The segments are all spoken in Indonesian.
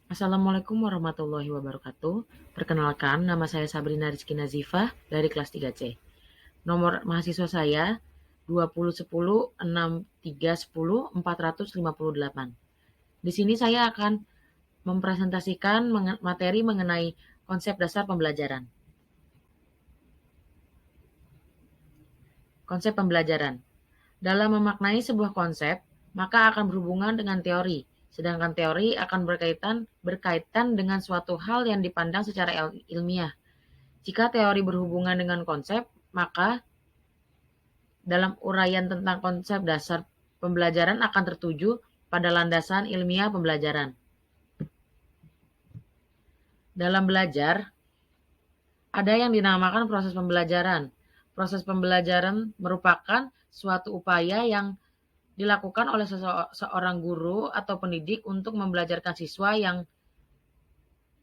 Assalamualaikum warahmatullahi wabarakatuh. Perkenalkan, nama saya Sabrina Rizky Nazifah dari kelas 3C. Nomor mahasiswa saya 2010 6310 458. Di sini saya akan mempresentasikan materi mengenai konsep dasar pembelajaran. Konsep pembelajaran. Dalam memaknai sebuah konsep, maka akan berhubungan dengan teori, sedangkan teori akan berkaitan dengan suatu hal yang dipandang secara ilmiah. Jika teori berhubungan dengan konsep, maka dalam uraian tentang konsep dasar pembelajaran akan tertuju pada landasan ilmiah pembelajaran. Dalam belajar, ada yang dinamakan proses pembelajaran. Proses pembelajaran merupakan suatu upaya yang dilakukan oleh seorang guru atau pendidik untuk membelajarkan siswa yang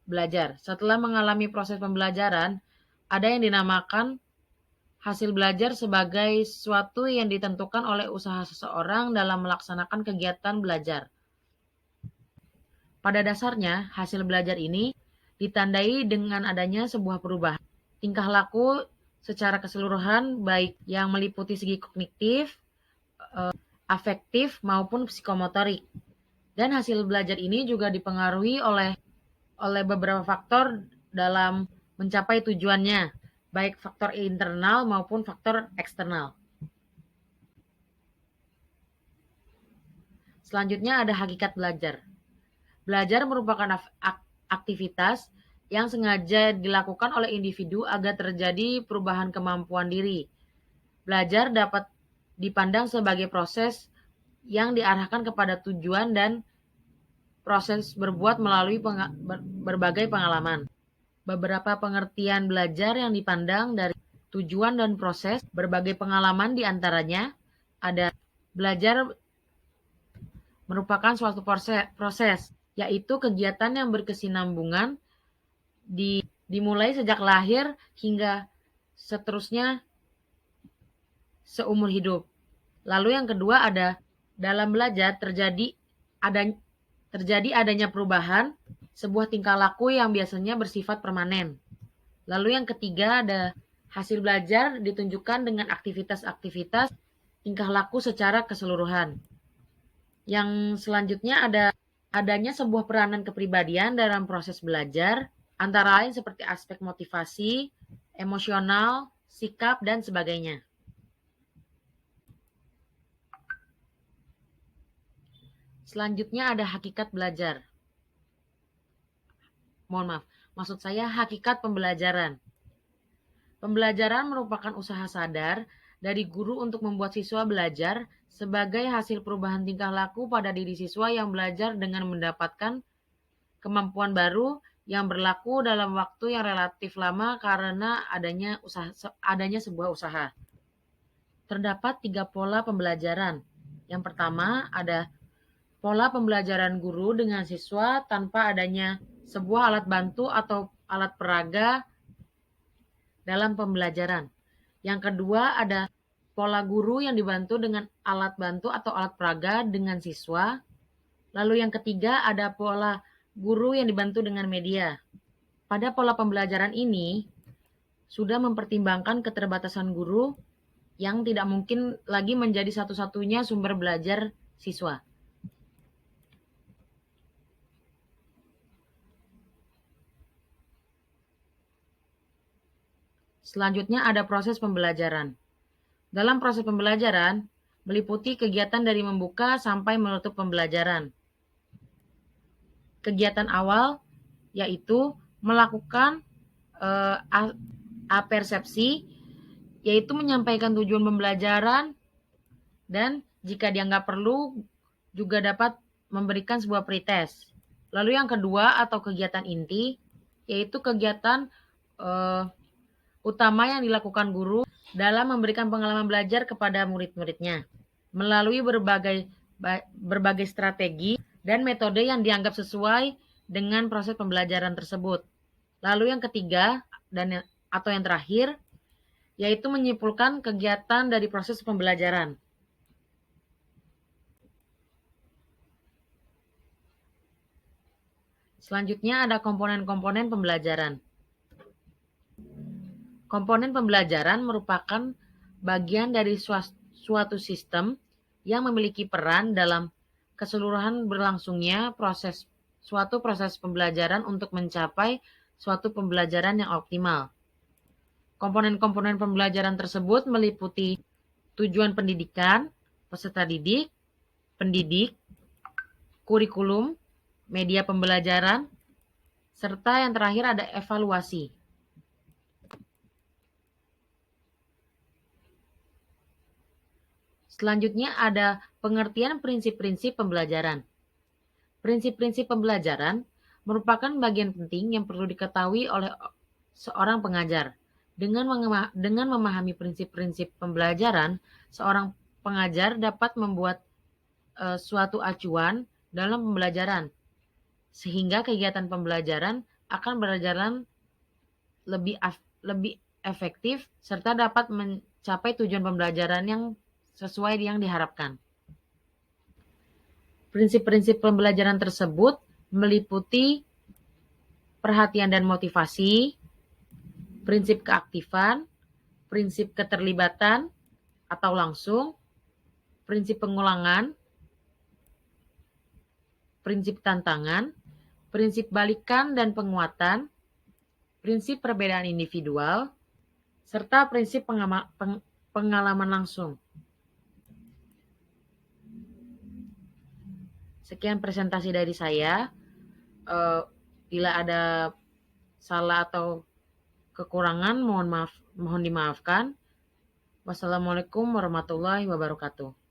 belajar. Setelah mengalami proses pembelajaran, ada yang dinamakan hasil belajar sebagai sesuatu yang ditentukan oleh usaha seseorang dalam melaksanakan kegiatan belajar. Pada dasarnya, hasil belajar ini ditandai dengan adanya sebuah perubahan tingkah laku secara keseluruhan, baik yang meliputi segi kognitif, afektif, maupun psikomotorik. Dan hasil belajar ini juga dipengaruhi oleh beberapa faktor dalam mencapai tujuannya, baik faktor internal maupun faktor eksternal. Selanjutnya ada hakikat belajar. Belajar merupakan aktivitas yang sengaja dilakukan oleh individu agar terjadi perubahan kemampuan diri. Belajar dapat dipandang sebagai proses yang diarahkan kepada tujuan dan proses berbuat melalui berbagai pengalaman. Beberapa pengertian belajar yang dipandang dari tujuan dan proses berbagai pengalaman diantaranya ada belajar merupakan suatu proses, yaitu kegiatan yang berkesinambungan dimulai sejak lahir hingga seterusnya seumur hidup. Lalu yang kedua ada dalam belajar terjadi adanya perubahan sebuah tingkah laku yang biasanya bersifat permanen. Lalu yang ketiga ada hasil belajar ditunjukkan dengan aktivitas-aktivitas tingkah laku secara keseluruhan. Yang selanjutnya adanya sebuah peranan kepribadian dalam proses belajar, antara lain seperti aspek motivasi, emosional, sikap, dan sebagainya. Selanjutnya ada hakikat belajar. Mohon maaf, maksud saya hakikat pembelajaran. Pembelajaran merupakan usaha sadar dari guru untuk membuat siswa belajar sebagai hasil perubahan tingkah laku pada diri siswa yang belajar dengan mendapatkan kemampuan baru yang berlaku dalam waktu yang relatif lama karena adanya sebuah usaha. Terdapat 3 pola pembelajaran. Yang pertama ada pola pembelajaran guru dengan siswa tanpa adanya sebuah alat bantu atau alat peraga dalam pembelajaran. Yang kedua ada pola guru yang dibantu dengan alat bantu atau alat peraga dengan siswa. Lalu yang ketiga ada pola guru yang dibantu dengan media. Pada pola pembelajaran ini sudah mempertimbangkan keterbatasan guru yang tidak mungkin lagi menjadi satu-satunya sumber belajar siswa. Selanjutnya ada proses pembelajaran. Dalam proses pembelajaran meliputi kegiatan dari membuka sampai menutup pembelajaran. Kegiatan awal yaitu melakukan apersepsi, yaitu menyampaikan tujuan pembelajaran dan jika dianggap perlu juga dapat memberikan sebuah pretest. Lalu yang kedua atau kegiatan inti yaitu kegiatan utama yang dilakukan guru dalam memberikan pengalaman belajar kepada murid-muridnya melalui berbagai strategi dan metode yang dianggap sesuai dengan proses pembelajaran tersebut. Lalu yang ketiga atau yang terakhir yaitu menyimpulkan kegiatan dari proses pembelajaran. Selanjutnya ada komponen-komponen pembelajaran. Komponen pembelajaran merupakan bagian dari suatu sistem yang memiliki peran dalam keseluruhan berlangsungnya suatu proses pembelajaran untuk mencapai suatu pembelajaran yang optimal. Komponen-komponen pembelajaran tersebut meliputi tujuan pendidikan, peserta didik, pendidik, kurikulum, media pembelajaran, serta yang terakhir ada evaluasi. Selanjutnya ada pengertian prinsip-prinsip pembelajaran. Prinsip-prinsip pembelajaran merupakan bagian penting yang perlu diketahui oleh seorang pengajar. Dengan memahami prinsip-prinsip pembelajaran, seorang pengajar dapat membuat suatu acuan dalam pembelajaran, sehingga kegiatan pembelajaran akan berjalan lebih efektif serta dapat mencapai tujuan pembelajaran yang sesuai yang diharapkan. Prinsip-prinsip pembelajaran tersebut meliputi perhatian dan motivasi, prinsip keaktifan, prinsip keterlibatan atau langsung, prinsip pengulangan, prinsip tantangan, prinsip balikan dan penguatan, prinsip perbedaan individual, serta prinsip pengalaman langsung. Sekian presentasi dari saya. Bila ada salah atau kekurangan, mohon dimaafkan. Wassalamualaikum warahmatullahi wabarakatuh.